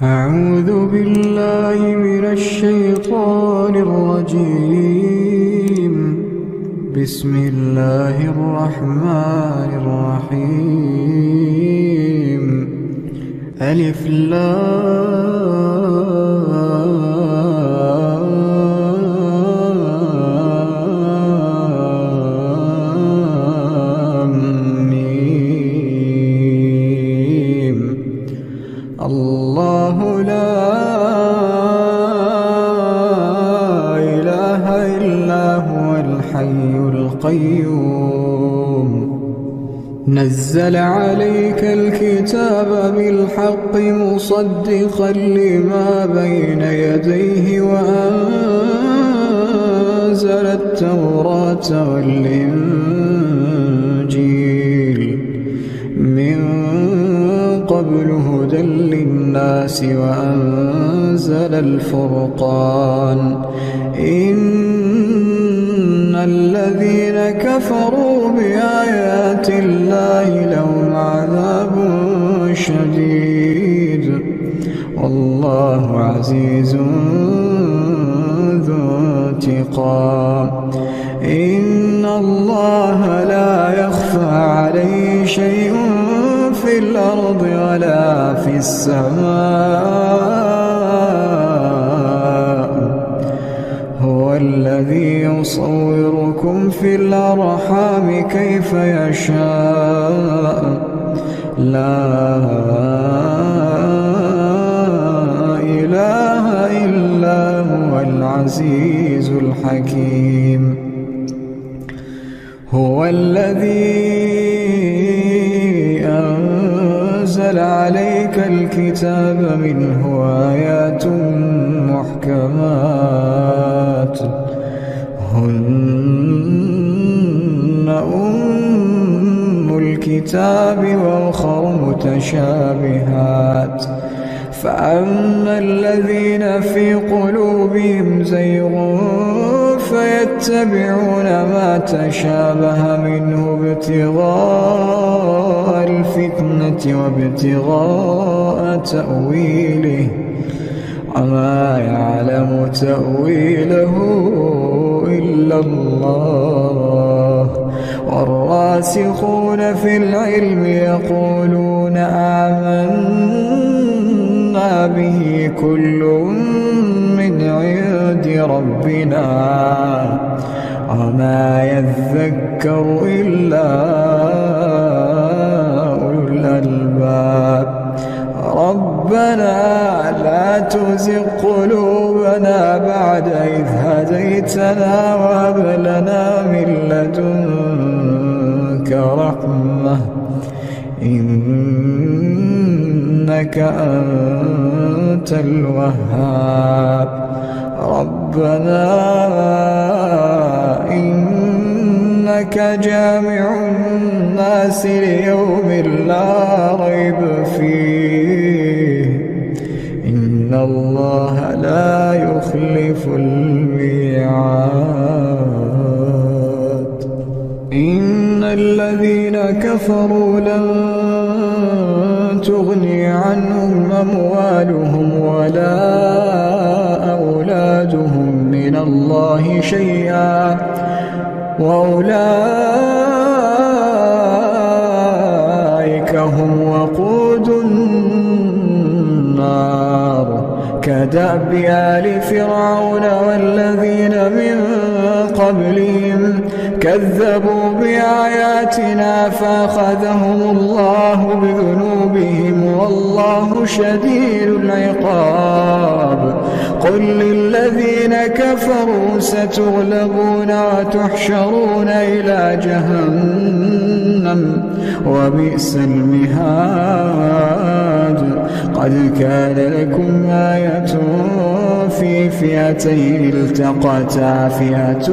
أعوذ بالله من الشيطان الرجيم. بسم الله الرحمن الرحيم. ألف لام ميم. الله لا إله إلا هو الحي القيوم. نزل عليك الكتاب بالحق مصدقا لما بين يديه وأنزل التوراة والإنجيل من قبل هدى للناس وأنزل الفرقان. إن الذين كفروا بآيات الله لهم عذاب شديد والله عزيز ذو انتقام. إن الله لا يخفى عليه شيء في الأرض ولا في السماء. هو الذي يصوركم في الأرحام كيف يشاء. لا إله إلا هو العزيز الحكيم. هو الذي أنزل عليك الكتاب منه آيات محكمات هن أم الكتاب وأخر متشابهات. فأما الذين في قلوبهم زيغ فيتبعون ما تشابه منه ابتغاء الفتنة وابتغاء تأويله وما يعلم تأويله إلا الله. والراسخون في العلم يقولون آمنا به كل من عند ربنا وما يذكر إلا أولو الألباب. ربنا لا تزغ قلوبنا بعد إذ هديتنا وهب لنا من لدنك رحمة إنك أنت الوهاب. ربنا إنك جامع الناس ليوم لا ريب فيه إن الله لا يخلف الميعاد. إن الذين كفروا لن تغني عنهم أموالهم ولا أولادهم من الله شيئا وأولئك هم وقود النار. كدأب آل فرعون والذين من قبلهم كذبوا بآياتنا فأخذهم الله بذنوبهم والله شديد العقاب. قل للذين كفروا ستغلبون وتحشرون إلى جهنم وبئس المهاد. قد كان لكم آية في فئتين التقتا فئة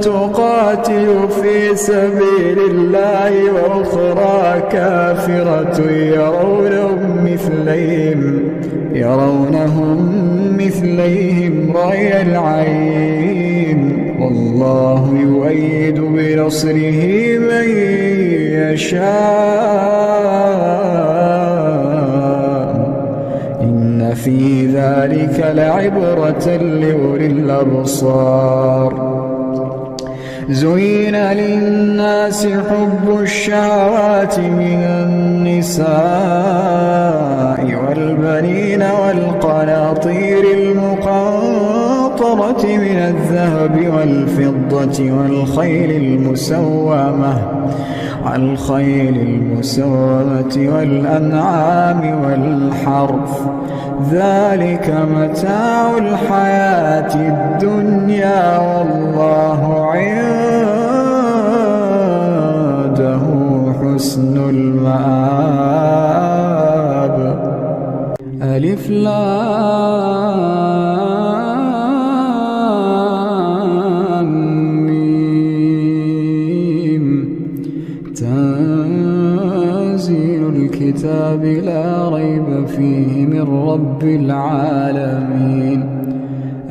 تقاتل في سبيل الله وأخرى كافرة يرونهم مثليهم رأي العين والله يؤيد بنصره من يشاء إن إن في ذلك لعبرة لأولي الأبصار. زين للناس حب الشهوات من النساء والبنين والقناطير المقنطرة من الذهب والفضة والخيل المسومة والأنعام والحرث، ذلك متاع الحياة الدنيا والله عنده حسن المآب. ألف لام ميم. تنزيل الكتاب لا ريب فيه من رب العالمين.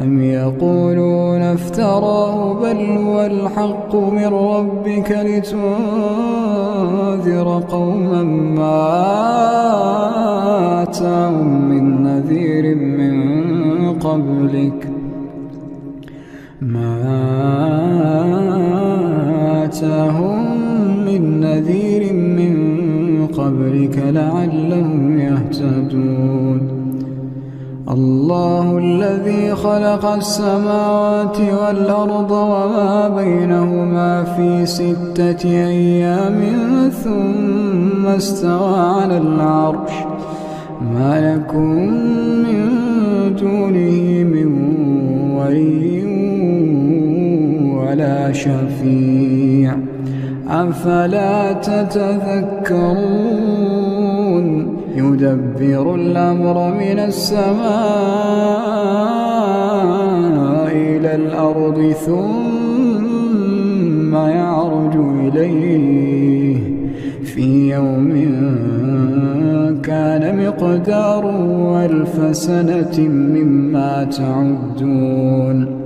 أم يقولون افتراه بل هو الحق من ربك لتنذر قوما ما آتاهم من نذير من قبلك لعلهم يهتدون. الله الذي خلق السماوات والأرض وما بينهما في 6 أيام ثم استوى على العرش، ما لكم من دونه من ولي ولا شفيع أفلا تتذكرون. يدبر الأمر من السماء إلى الأرض ثم يعرج إليه في يوم كان مقداره 1000 سنة مما تعدون.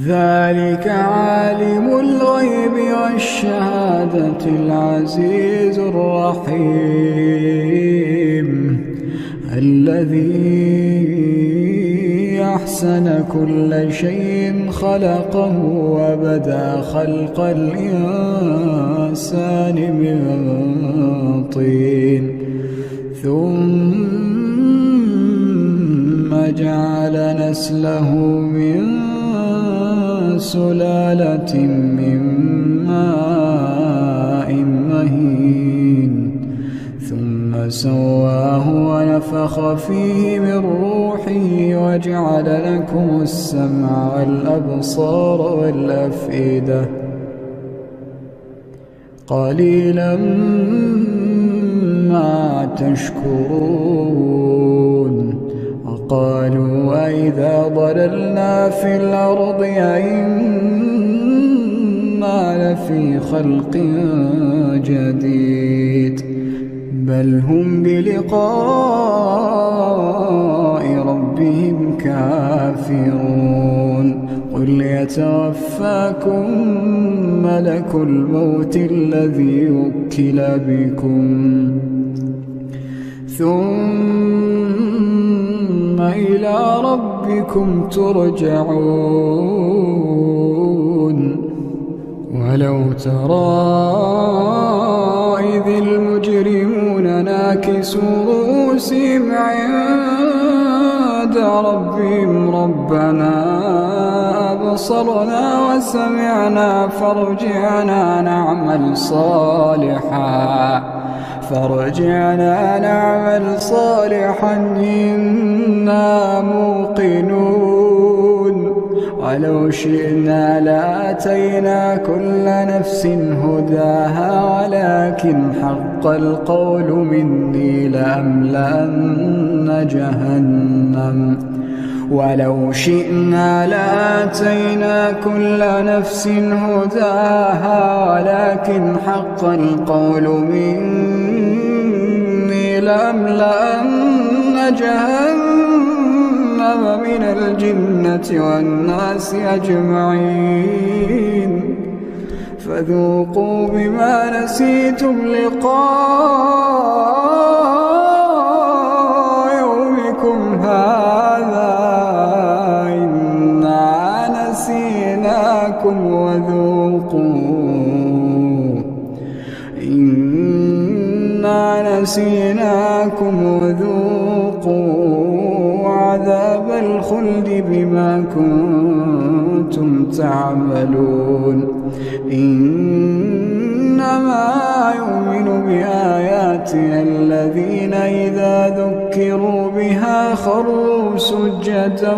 ذلك عالم الغيب والشهادة العزيز الرحيم، الذي أحسن كل شيء خلقه وبدأ خلق الإنسان من طين ثم جعل نسله من سلالة من ماء مهين ثم سواه ونفخ فيه من روحه وجعل لكم السمع والأبصار والأفئدة قليلا ما تشكرون. وقالوا أئذا ضللنا في الأرض أئنا لفي خلق جديد بل هم بلقاء ربهم كافرون. قل يتوفاكم ملك الموت الذي وكل بكم ثم إلى ربكم ترجعون. ولو ترى إذ المجرمون ناكسوا رؤوسهم عند ربهم ربنا أبصرنا وسمعنا فارجعنا نعمل صالحا إنا موقنون. ولو شئنا لآتينا كل نفس هداها ولكن حق القول مني لأملأن جهنم. ولو شئنا لآتينا كل نفس هداها ولكن حق القول مني لأملأن جهنم من الجنة والناس أجمعين. فذوقوا بما نسيتم لقاء نسيناكم وذوقوا عذاب الخلد بما كنتم تعملون إنما يؤمن بآياتنا الذين إذا ذكروا بها خروا سجدا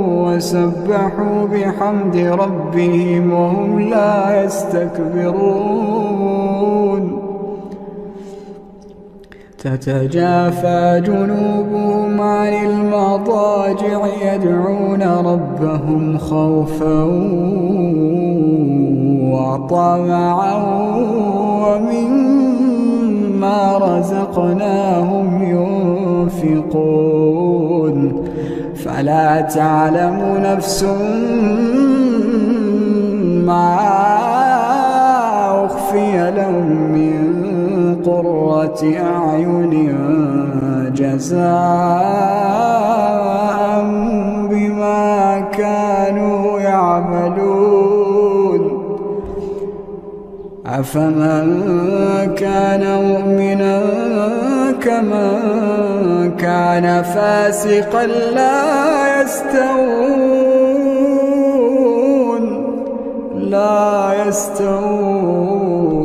وسبحوا بحمد ربهم وهم لا يستكبرون تتجافى جنوبهم عن المضاجع يدعون ربهم خوفا وطمعا ومما رزقناهم ينفقون فلا تعلم نفس ما أخفي لهم من قرة أعين جزاء بما كانوا يعملون أفمن كان مؤمنا كمن كان فاسقا لا يستوون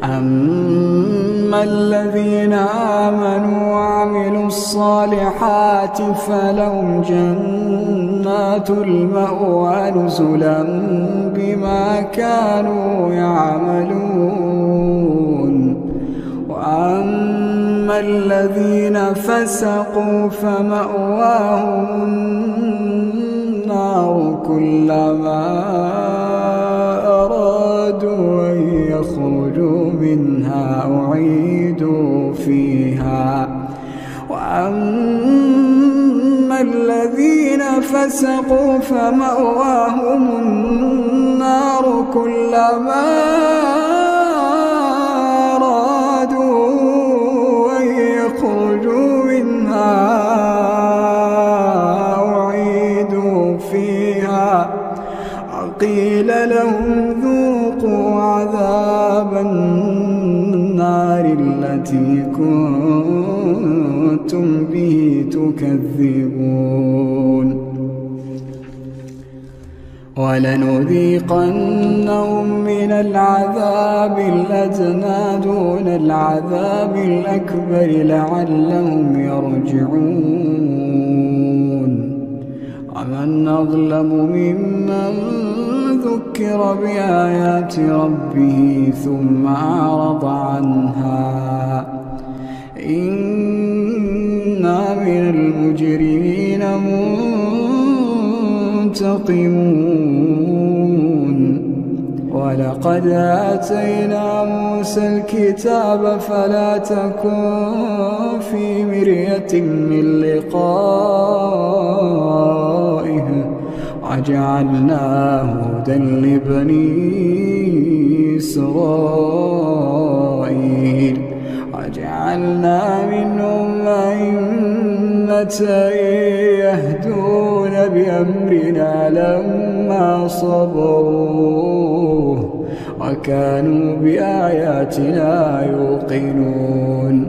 أما الذين آمنوا وعملوا الصالحات فلهم جنات المأوى نزلا بما كانوا يعملون وأما الذين فسقوا فمأواهم النار كلما أرادوا أن يخرجوا منها أعيدوا فيها وأما الذين فسقوا فمأواهم النار كلما أرادوا أن يخرجوا منها أعيدوا فيها وقيل لهم ذوقوا عذاب النار التي كنتم به تكذبون ولنذيقنهم من العذاب الأدنى دون العذاب الأكبر لعلهم يرجعون ومن أظلم ممن ذكر بآيات ربه ثم أعرض عنها إنا من المجرمين منتقمون ولقد آتينا موسى الكتاب فلا تكن في مرية من لقائه وجعلناه هدى لبني إسرائيل وجعلنا منهم أئمة يهدون بأمرنا لما صبروا وكانوا بآياتنا يوقنون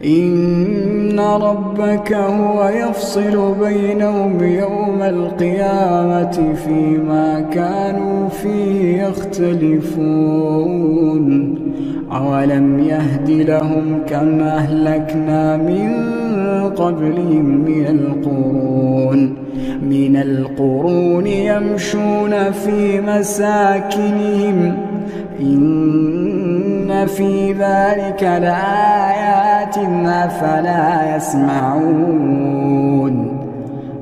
إن ربك هو يفصل بينهم يوم القيامة فيما كانوا فيه يختلفون أولم يهد لهم كم أهلكنا من قبلهم من القرون يمشون في مساكنهم إن في ذلك لآيات أفلا يسمعون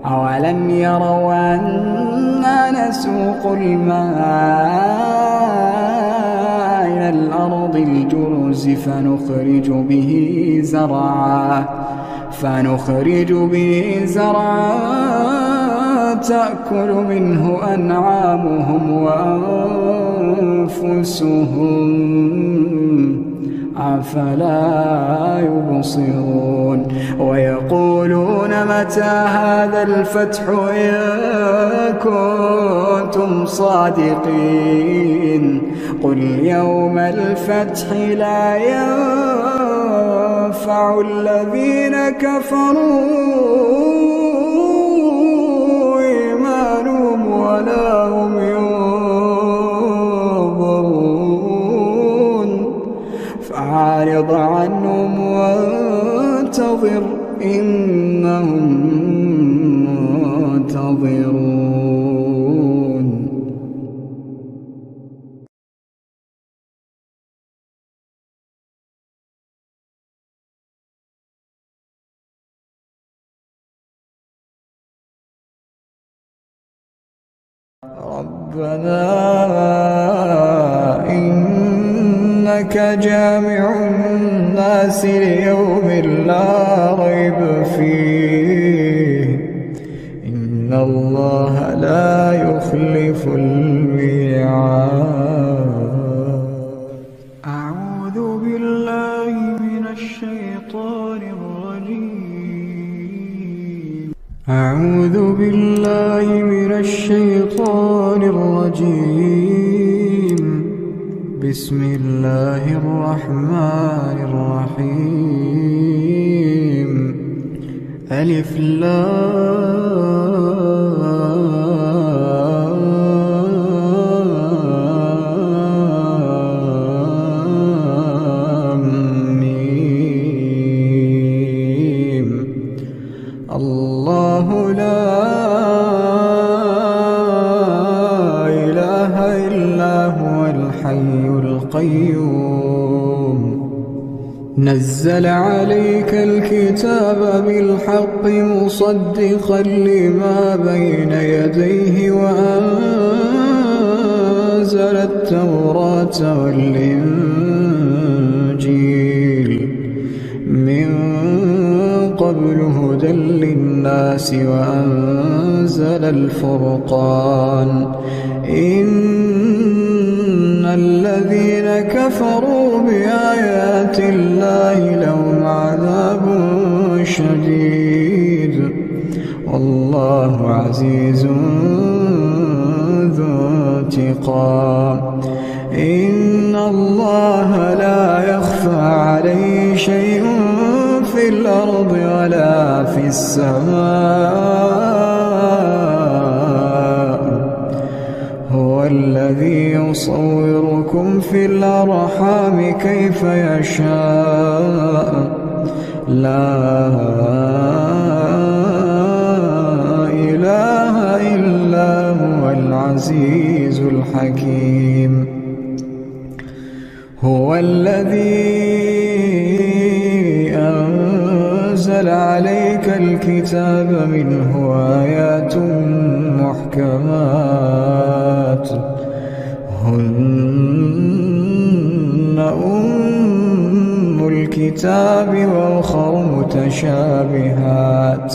أولم يروا أنا نسوق الماء إلى الأرض الجرز فنخرج به زرعا تأكل منه أنعامهم وأنفسهم أفلا يبصرون ويقولون متى هذا الفتح إن كنتم صادقين قل يوم الفتح لا ينفع الذين كفروا إيمانهم ولا هم ينظرون فأعرض عنهم وانتظر إنهم منتظرون. ربنا إنك جامع الناس ليوم لا ريب فيه إن الله لا يخلف الميعاد. أعوذ بالله من الشيطان الرجيم. أعوذ بالله من الشيطان الرجيم. بسم الله الرحمن الرحيم. ألف لام ميم. الله لا إله إلا هو الحي القيوم نزل عليك الكتاب بالحق مصدقا لما بين يديه وأنزل التوراة والإنجيل من قبل هدى للناس وأنزل الفرقان إن الذين كفروا بآيات الله لهم عذاب شديد والله عزيز ذو انتقام. إن الله لا يخفى عليه شيء في الأرض ولا في السماء هو الذي يصوركم في الأرحام كيف يشاء لا إله إلا هو العزيز الحكيم. هو الذي أنزل عليك الكتاب منه آيات محكمات هن أم الكتاب وأخر متشابهات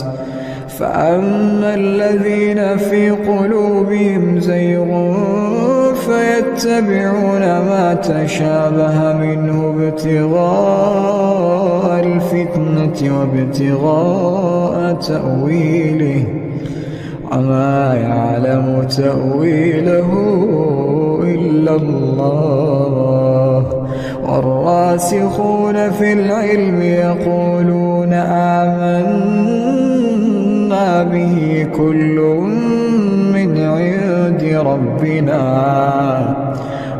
فأما الذين في قلوبهم زيغ فيتبعون ما تشابه منه ابتغاء الفتنة وابتغاء تأويله وما يعلم تأويله إلا الله والراسخون في العلم يقولون آمنا به كل من عند ربنا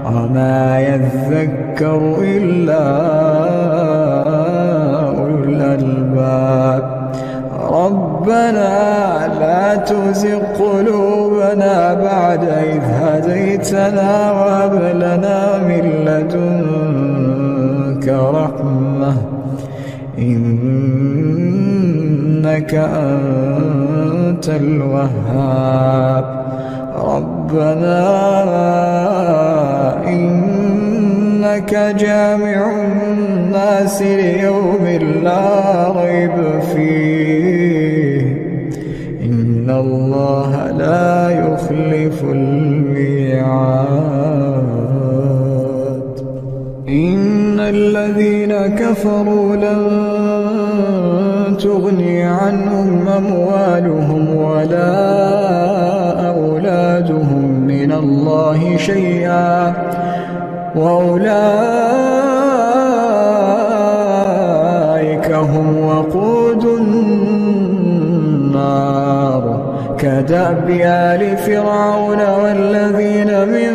وما يذكر إلا أولو الألباب. ربنا لا تزغ قلوبنا بعد إذ هديتنا وهب لنا من لدنك رحمة إنك أنت الوهاب. ربنا إنك جامع الناس ليوم لا ريب فيه إن الله لا يخلف الميعاد. إن الذين كفروا لن تغني عنهم أموالهم ولا أولادهم من الله شيئا وأولئك هم وقود النار كدأب آل فرعون والذين من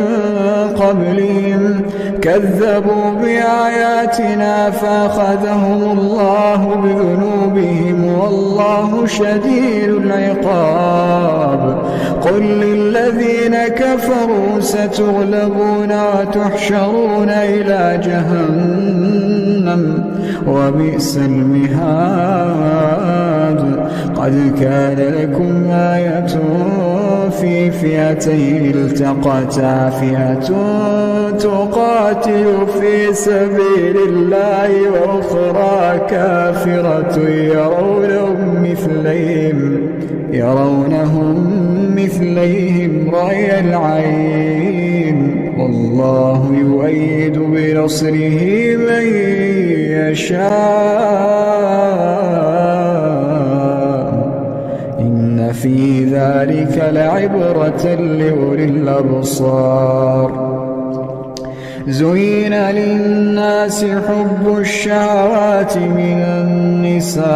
قبلهم كذبوا بآياتنا فأخذهم الله بذنوبهم والله شديد العقاب قل للذين كفروا ستغلبون وتحشرون إلى جهنم وبئس المهاد قد كان لكم آية في فئتين التقتا فئة تقاتل في سبيل الله وأخرى كافرة يرونهم مثليهم رأي العين والله يؤيد بنصره من يشاء إن في ذلك لعبرة لأولي الأبصار زين للناس حب الشهوات من النساء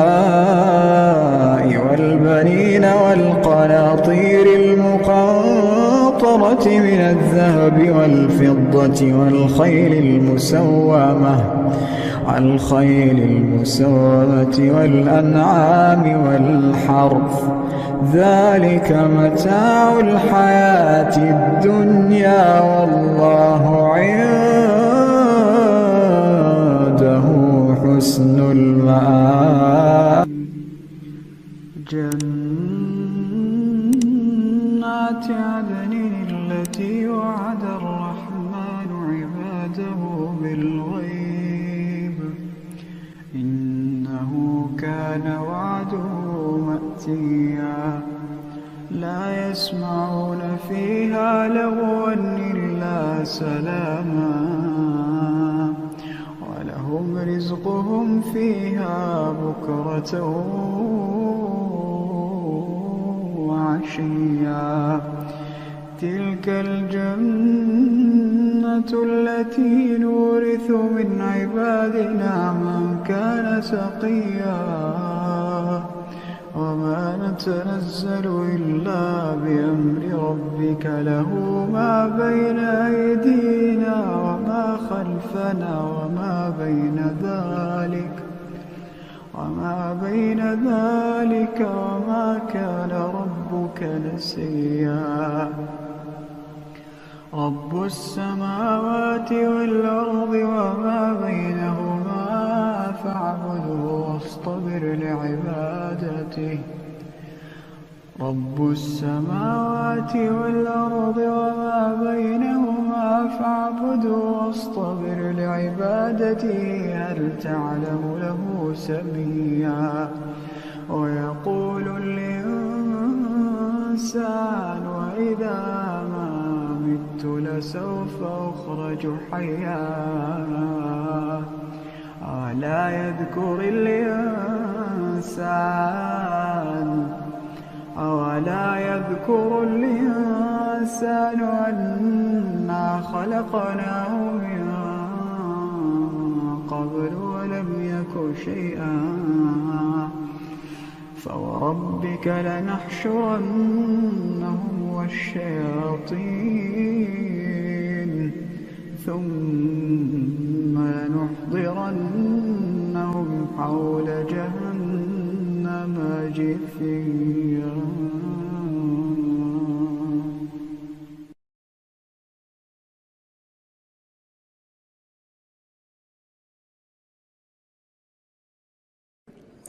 والبنين والقناطير المقنطرة من الذهب والفضة والخيل المسومة والأنعام والحرث ذلك متاع الحياة الدنيا والله عنده حسن المآب جنات عدن التي وعد الرحمن عباده بالغيب إنه كان وعده مأتيا لا يسمعون فيها لغوا إلا سلاما ولهم رزقهم فيها بكرة وعشيا تلك الجنة التي نورث من عبادنا من كان تقيا وما نتنزل إلا بأمر ربك له ما بين أيدينا وما خلفنا وما بين ذلك وما كان ربك نسيا رب السماوات والأرض وما بينهما فاعبده واصطبر لعبادته رب السماوات والأرض وما بينهما فاعبده واصطبر لعبادته هل تعلم له سميا ويقول الإنسان وإذا ما مت لسوف أخرج حيا ألا يذكر الإنسان أنا خلقناه من قبل ولم يك شيئا فوربك لنحشرنهم والشياطين ثم لنحضرنهم حول جهنم جثيا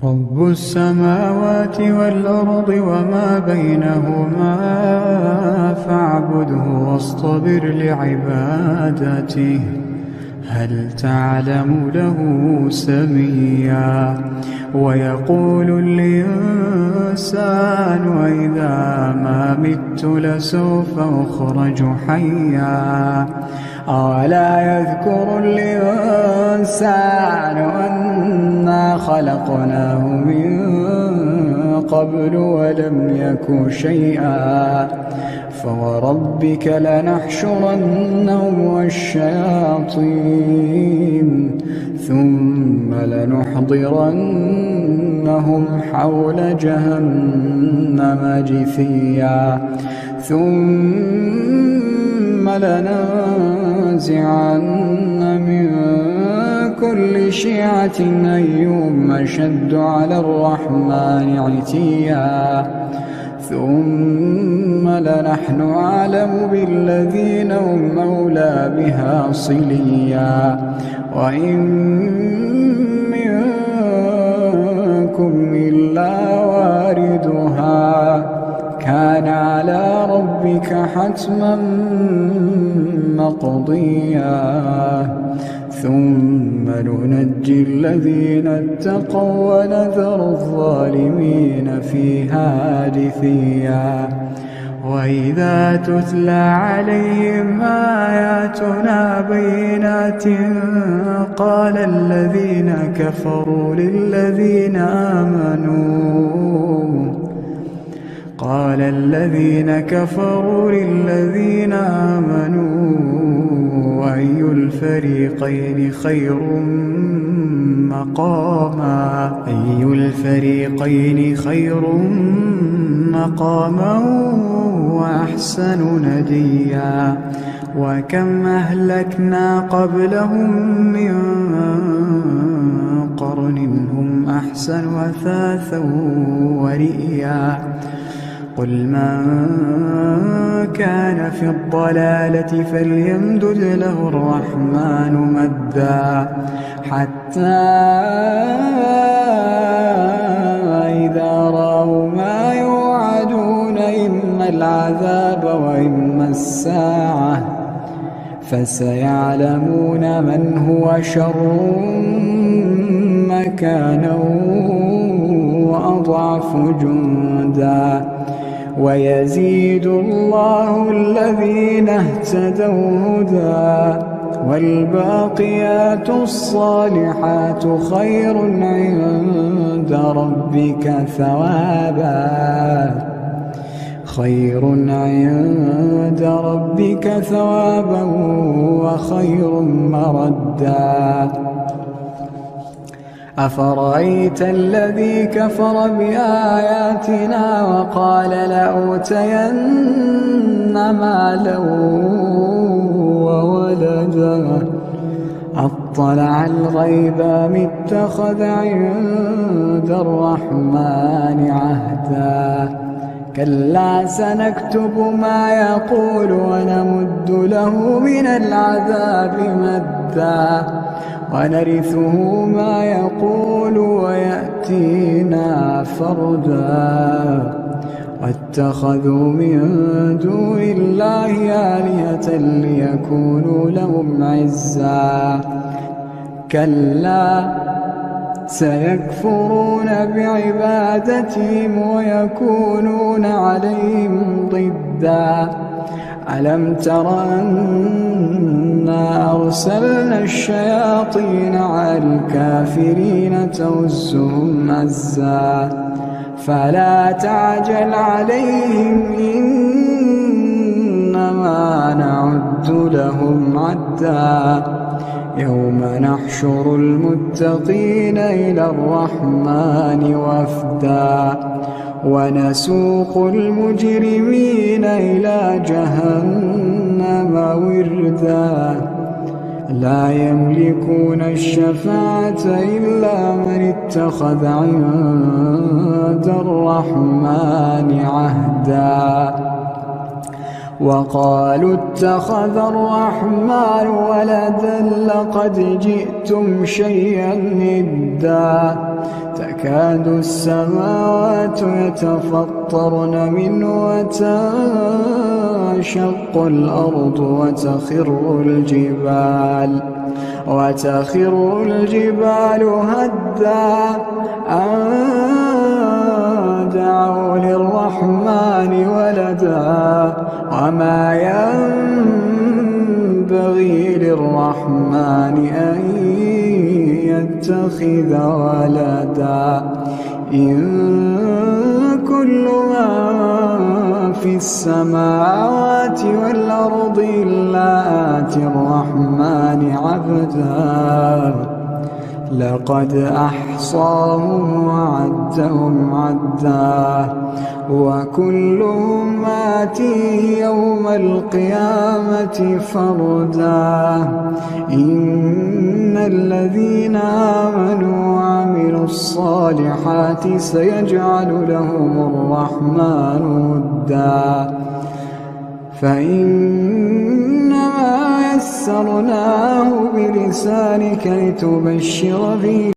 رب السماوات والأرض وما بينهما فاعبده واصطبر لعبادته هل تعلم له سميا ويقول الإنسان وإذا ما مت لسوف أخرج حيا أولا يذكر الإنسان أنا خلقناه من قبل ولم يك شيئا فوربك لنحشرنهم والشياطين ثم لنحضرنهم حول جهنم جثيا ثم لننزعن من كل شيعة أيهم أشد على الرحمن عتيا ثم لنحن أعلم بالذين هم أولى بها صليا وإن منكم إلا واردها كان على ربك حتما مقضيا ثم ننجي الذين اتقوا ونذر الظالمين فيها جثيا وإذا تتلى عليهم آياتنا بينات قال الذين كفروا للذين آمنوا أي الفريقين خير مقاما وأحسن نديا وكم أهلكنا قبلهم من قرن هم أحسن أثاثا ورئيا قل من كان في الضلالة فليمدد له الرحمن مدا حتى إذا رأوا ما يوعدون إما العذاب وإما الساعة فسيعلمون من هو شر مكانا وأضعف جندا ويزيد الله الذين اهتدوا هدى والباقيات الصالحات خير عند ربك ثوابا وخير مردا أفرأيت الذي كفر بآياتنا وقال لأوتين مالا وولدا أطلع الغيب أم اتخذ عند الرحمن عهدا كلا سنكتب ما يقول ونمد له من العذاب مدا ونرثه ما يقول ويأتينا فردا واتخذوا من دون الله آلهة ليكونوا لهم عزا كلا سيكفرون بعبادتهم ويكونون عليهم ضدا ألم تر أنا أرسلنا الشياطين على الكافرين تؤزهم أزا فلا تعجل عليهم إنما نعد لهم عدا يوم نحشر المتقين إلى الرحمن وفدا ونسوق المجرمين إلى جهنم وردا لا يملكون الشفاعة إلا من اتخذ عند الرحمن عهدا وقالوا اتخذ الرحمن ولدا لقد جئتم شيئا إدا تكاد السماوات يتفطرن منه وتنشق الأرض وتخر الجبال هدا أن دعوا للرحمن ولدا وما ينبغي الرحمن أن يتخذ ولدا إن كل من في السماوات والأرض إلا آتي الرحمن عبدا لقد أحصاهم وعدهم عدا وكلهم آتيه يوم القيامة فردا إن الذين آمنوا وعملوا الصالحات سيجعل لهم الرحمن ودا فإنما يسرناه بلسانك لتبشر به